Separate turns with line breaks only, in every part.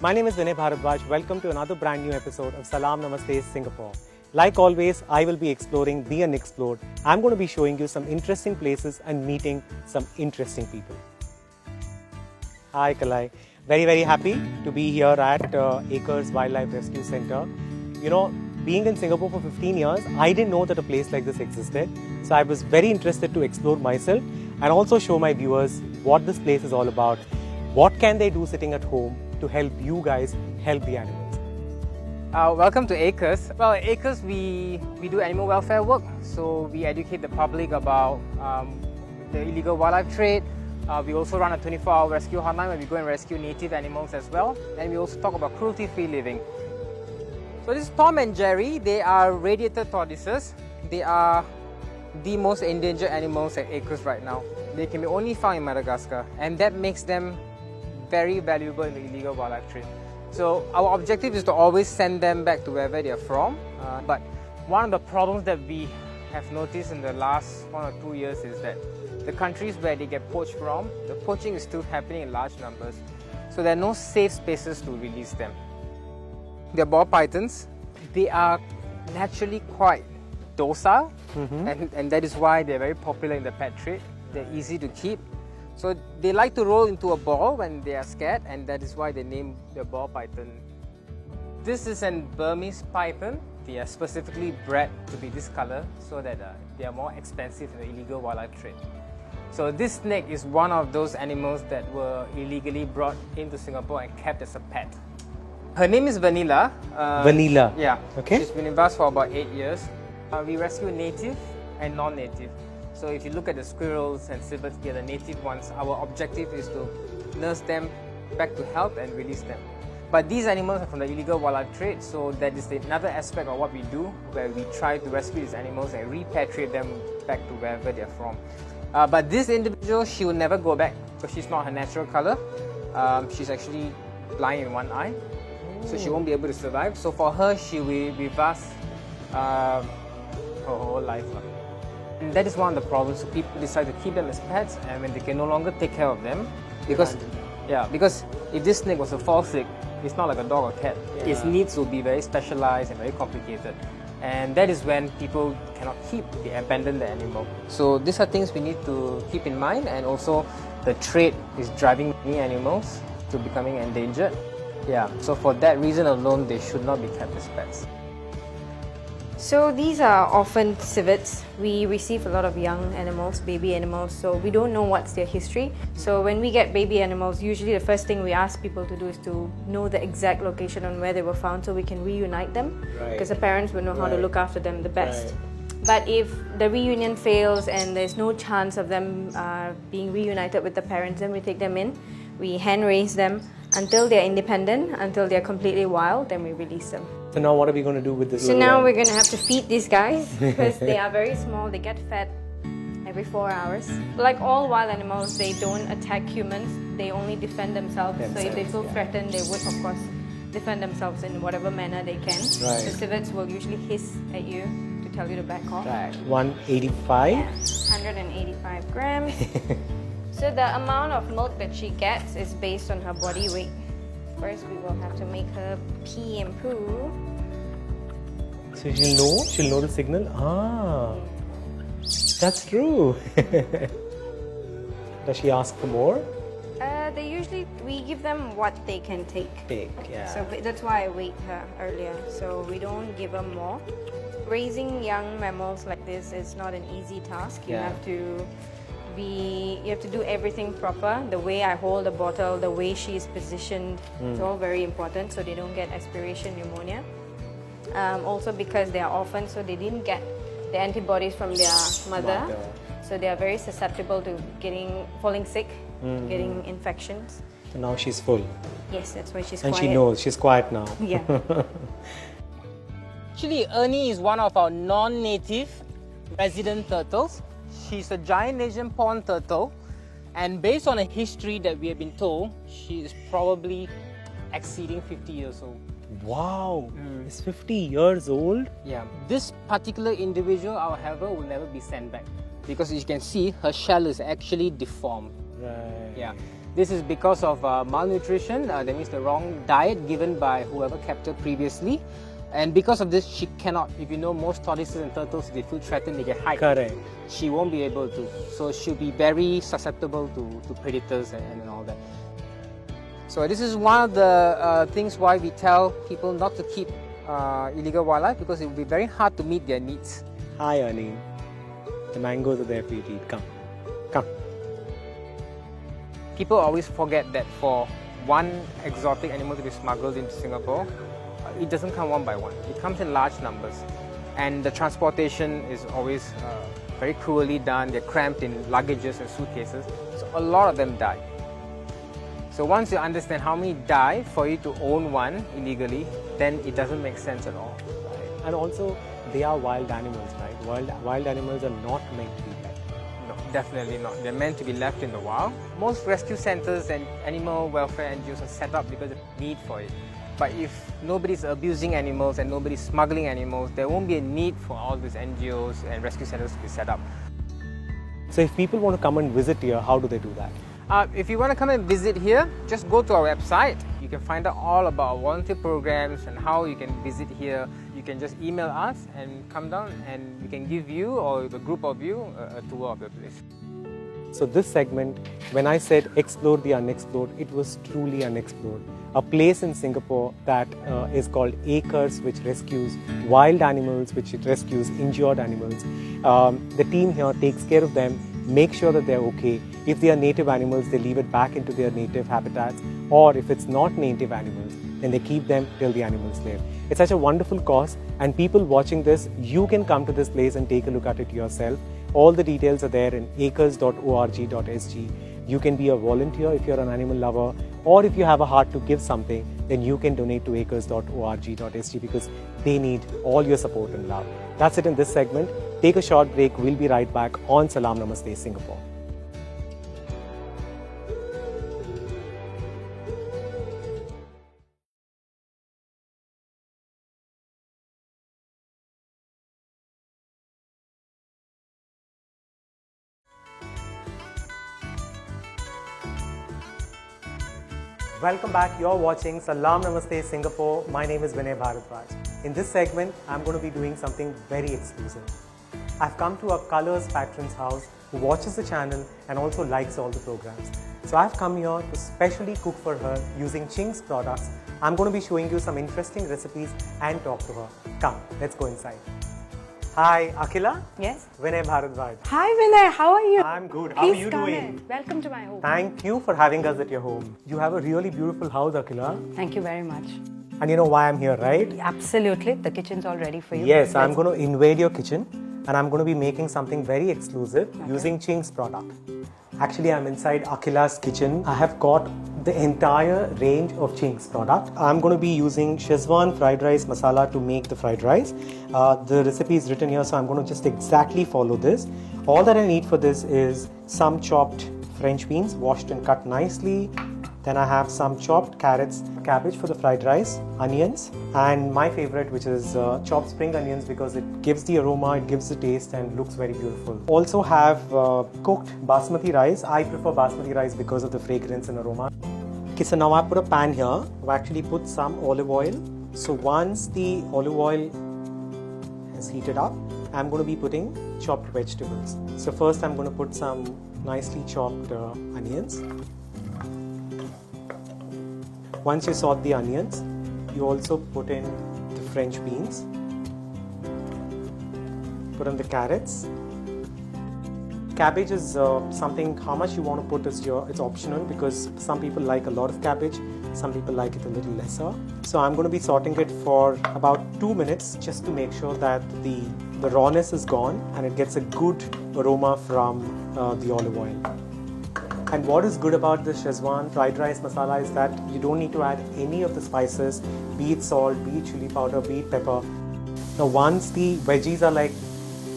My name is Vinay Bharadwaj. Welcome to another brand new episode of Salaam Namaste Singapore. Like always, I will be exploring the unexplored. I'm going to be showing you some interesting places and meeting some interesting people. Hi Kalai. Very happy to be here at Acres Wildlife Rescue Center. You know, being in Singapore for 15 years, I didn't know that a place like this existed. So I was very interested to explore myself and also show my viewers what this place is all about. What can they do sitting at home to help you guys help the animals?
Welcome to Acres. Well, at Acres we do animal welfare work. So we educate the public about the illegal wildlife trade. We also run a 24-hour rescue hotline where we go and rescue native animals as well. And we also talk about cruelty-free living. So this is Tom and Jerry. They are radiated tortoises. They are the most endangered animals at Acres right now. They can be only found in Madagascar, and that makes them very valuable in the illegal wildlife trade. So our objective is to always send them back to wherever they are from. But one of the problems that we have noticed in the last 1 or 2 years is that the countries where they get poached from, the poaching is still happening in large numbers. So there are no safe spaces to release them. They're ball pythons. They are naturally quite docile, and that is why they're very popular in the pet trade. They're easy to keep. So they like to roll into a ball when they are scared, and that is why they name the ball python. This is an Burmese python. They are specifically bred to be this color so that they are more expensive in the illegal wildlife trade. So this snake is one of those animals that were illegally brought into Singapore and kept as a pet. Her name is Vanilla.
Vanilla.
Yeah.
Okay.
She's been with us for about 8 years. We rescue native and non-native. So if you look at the squirrels and civets, they're the native ones. Our objective is to nurse them back to health and release them. But these animals are from the illegal wildlife trade, so that is another aspect of what we do, where we try to rescue these animals and repatriate them back to wherever they're from. But this individual, she will never go back because she's not her natural color. She's actually blind in one eye, so she won't be able to survive. So for her, she will be with us her whole life. And that is one of the problems. So people decide to keep them as pets, and when they can no longer take care of them, because if this snake was a fall sick, it's not like a dog or cat. Yeah. Its needs will be very specialized and very complicated. And that is when people cannot keep, they abandon the animal. So these are things we need to keep in mind, and also the trade is driving many animals to becoming endangered. Yeah, so for that reason alone, they should not be kept as pets.
So these are orphaned civets. We receive a lot of young animals, baby animals, so we don't know what's their history. So when we get baby animals, usually the first thing we ask people to do is to know the exact location on where they were found so we can reunite them, because the parents will know how to look after them the best. But if the reunion fails and there's no chance of them being reunited with the parents, then we take them in, we hand raise them until they're independent, until they're completely wild, then we release them.
So now what are we going to do with this?
So now we're going to have to feed these guys because they are very small. They get fed every 4 hours. Like all wild animals, they don't attack humans. They only defend themselves. So if they feel threatened, they would of course defend themselves in whatever manner they can. The civets will usually hiss at you to tell you to back off.
185?
185 grams. So the amount of milk that she gets is based on her body weight. First, we will have to make her pee and poo.
So she'll know the signal? That's true. Does she ask for more?
We give them what they can take. So that's why I weighed her earlier. So we don't give them more. Raising young mammals like this is not an easy task. You have to do everything proper. The way I hold the bottle, the way she is positioned, it's all very important so they don't get aspiration pneumonia. Also because they are orphans, so they didn't get the antibodies from their mother. So they are very susceptible to falling sick, getting infections.
So now she's full.
Yes, that's why she's
quiet. And
quiet.
she knows, she's quiet now.
Yeah.
Actually, Ernie is one of our non-native resident turtles. She's a giant Asian pond turtle, and based on a history that we have been told, she is probably exceeding 50 years old.
Wow, it's 50 years old?
Yeah. This particular individual, however, will never be sent back because as you can see, her shell is actually deformed.
Right.
Yeah. This is because of malnutrition, that means the wrong diet given by whoever kept her previously. And because of this, she cannot, if you know most tortoises and turtles, they feel threatened, they get hide.
Correct.
She won't be able to. So she'll be very susceptible to predators and all that. So this is one of the things why we tell people not to keep illegal wildlife, because it will be very hard to meet their needs.
Hi, Ernie. The mangoes are there for you to eat. Come. Come.
People always forget that for one exotic animal to be smuggled into Singapore, it doesn't come one by one. It comes in large numbers. And the transportation is always very cruelly done. They're cramped in luggages and suitcases. So a lot of them die. So once you understand how many die for you to own one illegally, then it doesn't make sense at all.
Right. And also, they are wild animals, right? Wild animals are not meant to be pet.
No, definitely not. They're meant to be left in the wild. Most rescue centers and animal welfare NGOs are set up because of the need for it. But if nobody's abusing animals and nobody's smuggling animals, there won't be a need for all these NGOs and rescue centers to be set up.
So if people want to come and visit here, how do they do that?
If you want to come and visit here, just go to our website. You can find out all about our volunteer programs and how you can visit here. You can just email us and come down, and we can give you or the group of you a tour of the place.
So this segment, when I said explore the unexplored, it was truly unexplored. A place in Singapore that is called Acres, which rescues wild animals, which it rescues injured animals. The team here takes care of them, make sure that they're okay. If they are native animals, they leave it back into their native habitats. Or if it's not native animals, then they keep them till the animals live. It's such a wonderful cause, and people watching this, you can come to this place and take a look at it yourself. All the details are there in acres.org.sg. You can be a volunteer if you're an animal lover, or if you have a heart to give something, then you can donate to acres.org.sg, because they need all your support and love. That's it in this segment. Take a short break. We'll be right back on Salaam Namaste Singapore. Welcome back. You're watching Salaam Namaste Singapore. My name is Vinay Bharadwaj. In this segment, I'm going to be doing something very exclusive. I've come to a Colors patron's house who watches the channel and also likes all the programs. So I've come here to specially cook for her using Chings products. I'm going to be showing you some interesting recipes and talk to her. Come, let's go inside. Hi, Akhila.
Yes.
Vinay Bharadwaj.
Hi Vinay, how are you?
I'm good. How are you
come
doing?
In. Welcome to my home.
Thank you for having us at your home. You have a really beautiful house, Akhila.
Thank you very much.
And you know why I'm here, right?
Absolutely. The kitchen's all ready for you.
Yes, I'm going to invade your kitchen and I'm going to be making something very exclusive using Chings product. Actually, I'm inside Akhila's kitchen. I have got the entire range of Chings product. I'm going to be using Szechuan fried rice masala to make the fried rice. The recipe is written here, so I'm going to just exactly follow this. All that I need for this is some chopped French beans, washed and cut nicely. Then I have some chopped carrots, cabbage for the fried rice, onions, and my favorite, which is chopped spring onions, because it gives the aroma, it gives the taste and looks very beautiful. Also have cooked basmati rice. I prefer basmati rice because of the fragrance and aroma. Okay, so now I put a pan here. I've actually put some olive oil. So once the olive oil has heated up, I'm going to be putting chopped vegetables. So first I'm going to put some nicely chopped onions. Once you saute the onions, you also put in the French beans, put in the carrots. Cabbage is something, how much you want to put is it's optional, because some people like a lot of cabbage, some people like it a little lesser. So I'm going to be sauteing it for about 2 minutes just to make sure that the rawness is gone and it gets a good aroma from the olive oil. And what is good about the Szechuan fried rice masala is that you don't need to add any of the spices, be it salt, be it chili powder, be it pepper. Now once the veggies are like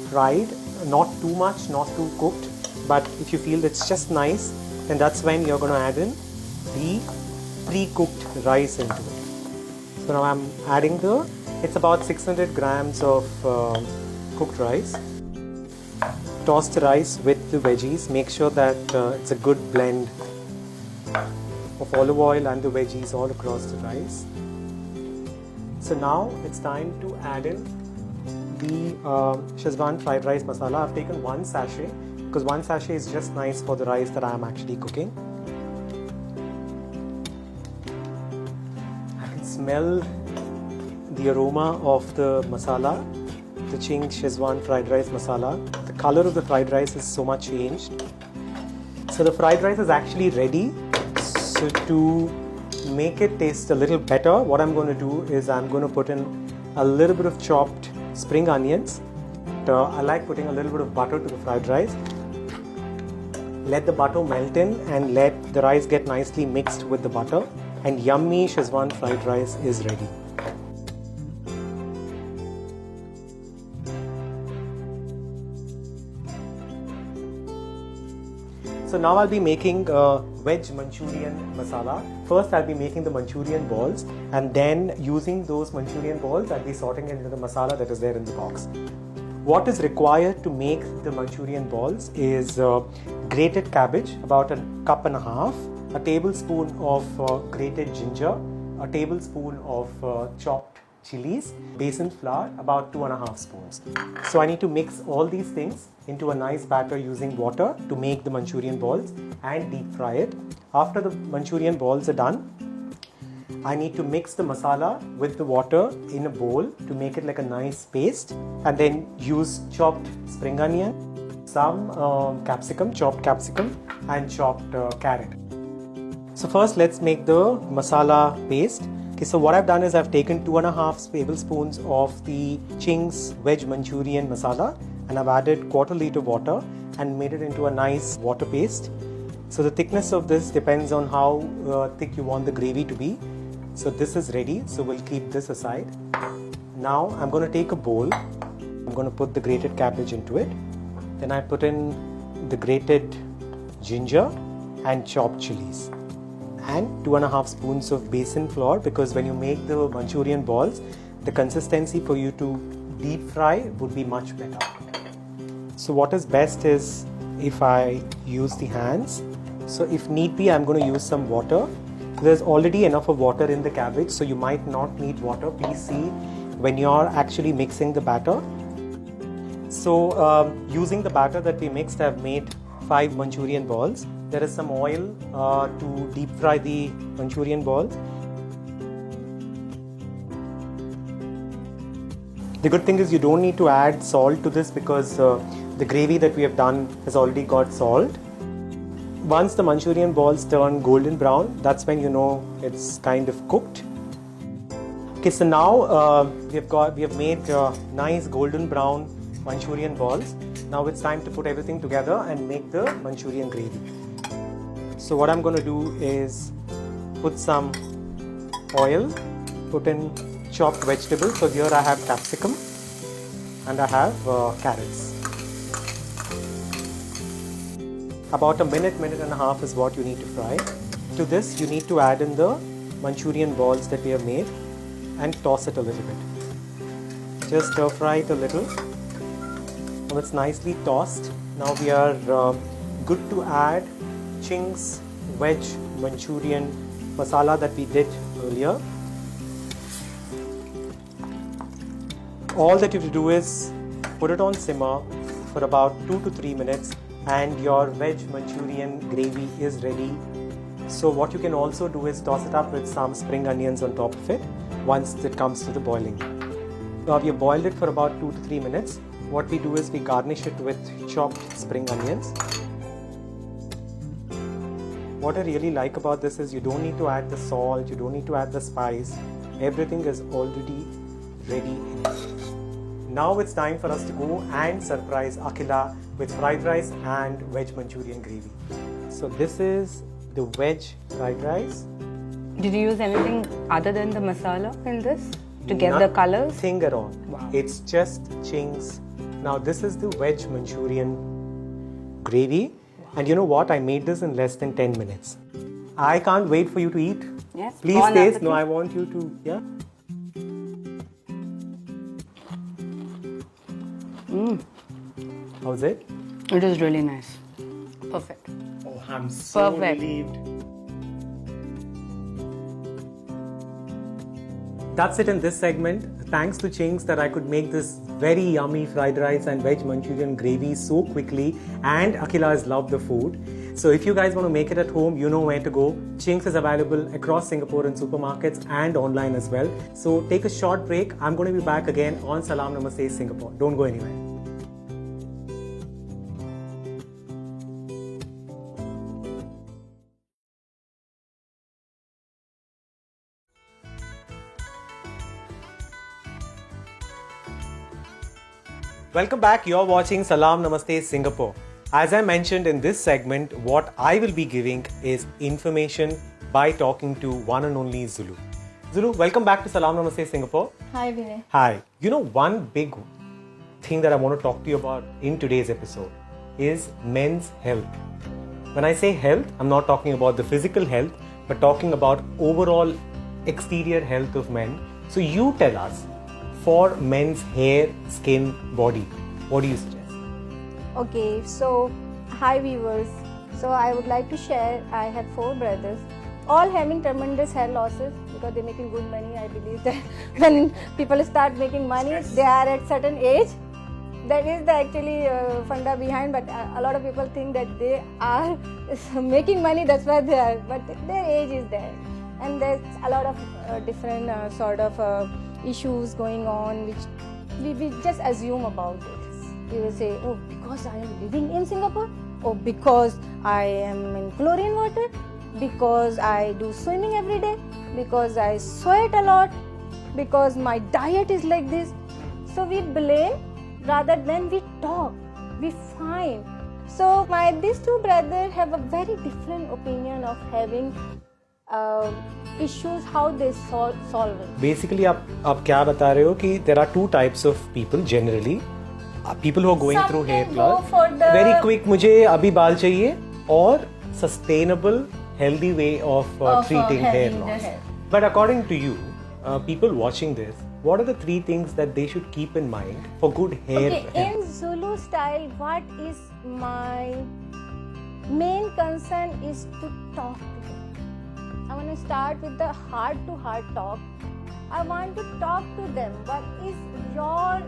fried, not too much, not too cooked, but if you feel it's just nice, then that's when you're going to add in the pre-cooked rice into it. So now I'm adding it's about 600 grams of cooked rice. Toss the rice with the veggies, make sure that it's a good blend. of olive oil and the veggies all across the rice. So now it's time to add in the Szechuan fried rice masala. I've taken one sachet because one sachet is just nice for the rice that I am actually cooking. I can smell the aroma of the masala, the Chings Szechuan fried rice masala. The color of the fried rice is so much changed. So the fried rice is actually ready. So to make it taste a little better, what I'm going to do is I'm going to put in a little bit of chopped spring onions. I like putting a little bit of butter to the fried rice. Let the butter melt in and let the rice get nicely mixed with the butter, and yummy Szechuan fried rice is ready. So now I'll be making veg Manchurian masala. First I'll be making the Manchurian balls, and then using those Manchurian balls I'll be sorting it into the masala that is there in the box. What is required to make the Manchurian balls is grated cabbage, about a cup and a half, a tablespoon of grated ginger, a tablespoon of chopped chilies, basin flour, about 2.5 spoons. So I need to mix all these things into a nice batter using water to make the Manchurian balls and deep fry it. After the Manchurian balls are done, I need to mix the masala with the water in a bowl to make it like a nice paste, and then use chopped spring onion, some capsicum, chopped capsicum, and chopped carrot. So first let's make the masala paste. Okay, so what I've done is I've taken 2.5 tablespoons of the Chings veg Manchurian masala, and I've added 1/4 liter water and made it into a nice water paste. So the thickness of this depends on how thick you want the gravy to be. So this is ready, so we'll keep this aside. Now I'm going to take a bowl. I'm going to put the grated cabbage into it. Then I put in the grated ginger and chopped chilies, and 2.5 spoons of basin flour, because when you make the Manchurian balls, the consistency for you to deep fry would be much better. So what is best is if I use the hands. So if need be, I'm going to use some water. There's already enough of water in the cabbage, so you might not need water. Please see when you're actually mixing the batter. So using the batter that we mixed, I've made 5 Manchurian balls. There is some oil to deep fry the Manchurian balls. The good thing is you don't need to add salt to this because the gravy that we have done has already got salt. Once the Manchurian balls turn golden brown, that's when you know it's kind of cooked. Okay, so now we have made nice golden brown Manchurian balls. Now it's time to put everything together and make the Manchurian gravy. So what I'm going to do is put some oil, put in chopped vegetables. So here I have capsicum and I have carrots. About a minute and a half is what you need to fry. To this you need to add in the Manchurian balls that we have made and toss it a little bit. Just stir fry it a little. Now it's nicely tossed. Now we are good to add Chings veg Manchurian masala that we did earlier. All that you have to do is put it on simmer for about 2 to 3 minutes and your veg Manchurian gravy is ready. So what you can also do is toss it up with some spring onions on top of it once it comes to the boiling. Now we have boiled it for about 2 to 3 minutes. What we do is we garnish it with chopped spring onions. What I really like about this is you don't need to add the salt, you don't need to add the spice. Everything is already ready. Now it's time for us to go and surprise Akhila with fried rice and veg Manchurian gravy. So this is the veg fried rice.
Did you use anything other than the masala in this to get the colors?
Nothing at all.
Wow.
It's just Chings. Now this is the veg Manchurian gravy. And you know what? I made this in less than 10 minutes. I can't wait for you to eat.
Yes.
Please taste. No, I want you to. Yeah. How's it?
It is really nice. Perfect.
Oh, I'm so
Perfect.
relieved. that's it in this segment. Thanks to Chings that I could make this very yummy fried rice and veg Manchurian gravy so quickly, and Akhila has loved the food. So if you guys want to make it at home, you know where to go. Chings is available across Singapore in supermarkets and online as well. So take a short break. I'm going to be back again on Salaam Namaste Singapore. Don't go anywhere. Welcome back. You're watching Salaam Namaste Singapore. As I mentioned in this segment, what I will be giving is information by talking to one and only Zulu. Zulu, welcome back to Salaam Namaste Singapore.
Hi, Vinay.
Hi. You know, one big thing that I want to talk to you about in today's episode is men's health. When I say health, I'm not talking about the physical health, but talking about overall exterior health of men. So you tell us, for men's hair, skin, body, what do you suggest?
Okay, so hi viewers. So I would like to share, I have 4 brothers, all having tremendous hair losses because they're making good money. I believe that when people start making money, they are at certain age. That is the actually funda behind, but a lot of people think that they are making money, that's why they are, but their age is there. And there's a lot of different sort of issues going on which we just assume about it. We will say, oh, because I am living in Singapore, or because I am in chlorine water, because I do swimming every day, because I sweat a lot, because my diet is like this. So we blame rather than we talk, we find. So these 2 brothers have a very different opinion of having issues, how they solve it.
Basically, आप क्या बता रहे हो कि there are 2 types of people generally. People who are going
Some
through hair
can
loss.
go for the
Very quick, मुझे अभी बाल चाहिए, और sustainable, healthy way of treating hair
having the
loss.
hair.
But according to you, people watching this, what are the 3 things that they should keep in mind for good hair
Okay,
health?
in Zulu style, what is my main concern is to talk to them. I want to start with the heart-to-heart talk. I want to talk to them. What is your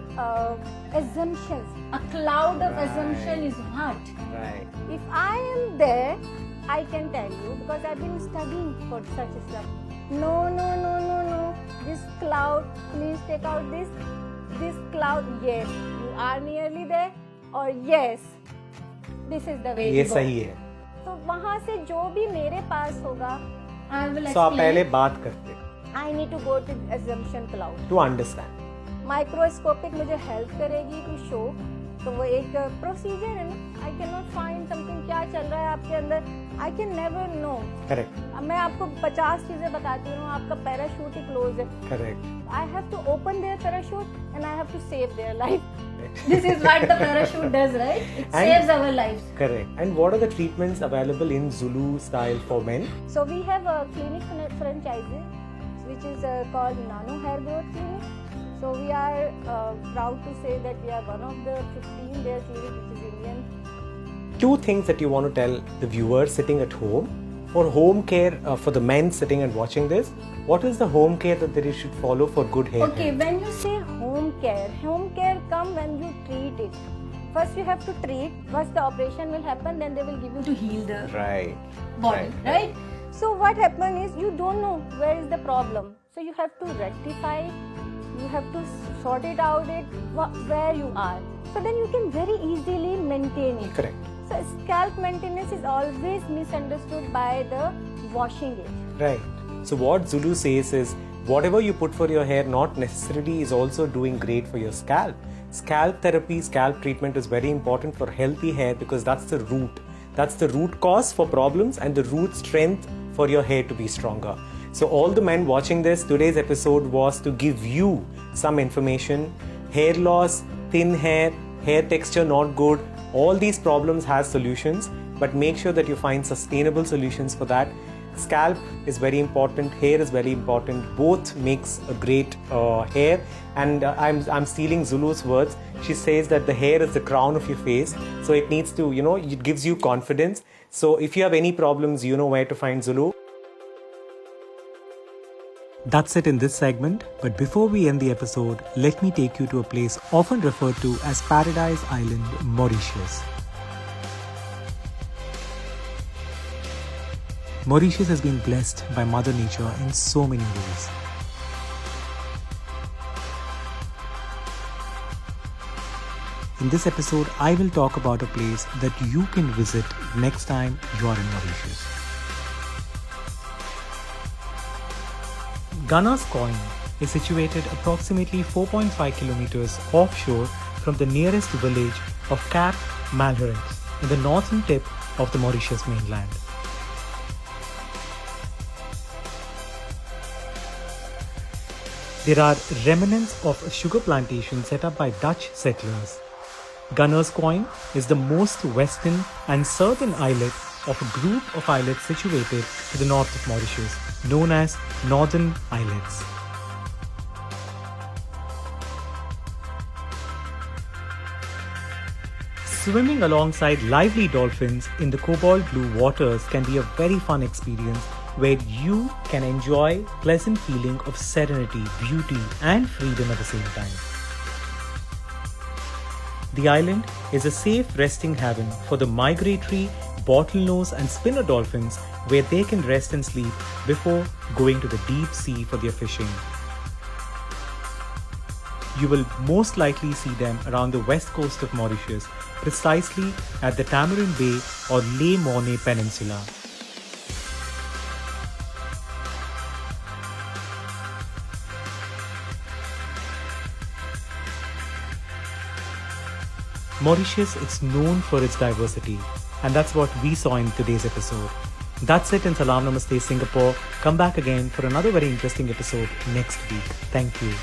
assumptions? A cloud of assumption is what?
Right.
If I am there, I can tell you because I've been studying for such stuff. No. This cloud, please take out this. This cloud, yes, you are nearly there, or yes, this is the way
ये
to go.
सही है.
तो वहाँ से जो भी मेरे पास होगा, I will
So आप पहले
explain.
बात करते
I need to go to assumption cloud.
to understand.
Microscopic मुझे हेल्प करेगी टू शो. तो वो एक प्रोसीजर है ना. I can not find something, क्या चल रहा है आपके अंदर, I can never know.
Correct.
अब मैं आपको 50 चीजें बताती हूँ, आपका पैराशूट ही क्लोज है.
Correct.
I have to open their parachute and I have to save their life. This is what the parachute does, right? It
And-
saves our lives.
Correct. And what are the treatments available in Zulu style for men?
So we have a clinic franchise which is called Nano Hair Growth Clinic. So we are proud to say that we are one of the 15 their clinic which is Indian.
2 things that you want to tell the viewers sitting at home for home care, for the men sitting and watching this. What is the home care that they should follow for good hair
Okay,
health?
when you say home care come when you treat it. First you have to treat. Once the operation will happen, then they will give you to heal the
Right.
body, right? So what happens is you don't know where is the problem. So you have to rectify it. You have to sort it out where you are. So then you can very easily maintain it.
Correct.
So scalp maintenance is always misunderstood by the washing it.
Right. So what Zulu says is, whatever you put for your hair not necessarily is also doing great for your scalp. Scalp therapy, scalp treatment is very important for healthy hair because that's the root. That's the root cause for problems and the root strength for your hair to be stronger. So all the men watching this, today's episode was to give you some information. Hair loss, thin hair, hair texture not good, all these problems have solutions, but make sure that you find sustainable solutions for that. Scalp is very important, hair is very important, both makes a great hair. And I'm stealing Zulu's words. She says that the hair is the crown of your face, so it needs to, it gives you confidence. So if you have any problems, you know where to find Zulu. That's it in this segment, but before we end the episode, let me take you to a place often referred to as Paradise Island, Mauritius. Mauritius has been blessed by Mother Nature in so many ways. In this episode, I will talk about a place that you can visit next time you are in Mauritius. Gunner's Coin is situated approximately 4.5 kilometers offshore from the nearest village of Cap Malherens in the northern tip of the Mauritius mainland. There are remnants of a sugar plantation set up by Dutch settlers. Gunner's Coin is the most western and southern islet of a group of islets situated to the north of Mauritius, known as Northern Islets. Swimming alongside lively dolphins in the cobalt blue waters can be a very fun experience where you can enjoy pleasant feeling of serenity, beauty and freedom at the same time. The island is a safe resting haven for the migratory bottlenose and spinner dolphins where they can rest and sleep before going to the deep sea for their fishing. You will most likely see them around the west coast of Mauritius, precisely at the Tamarin Bay or Les Mornay Peninsula. Mauritius is known for its diversity, and that's what we saw in today's episode. That's it in Salaam Namaste Singapore. Come back again for another very interesting episode next week. Thank you.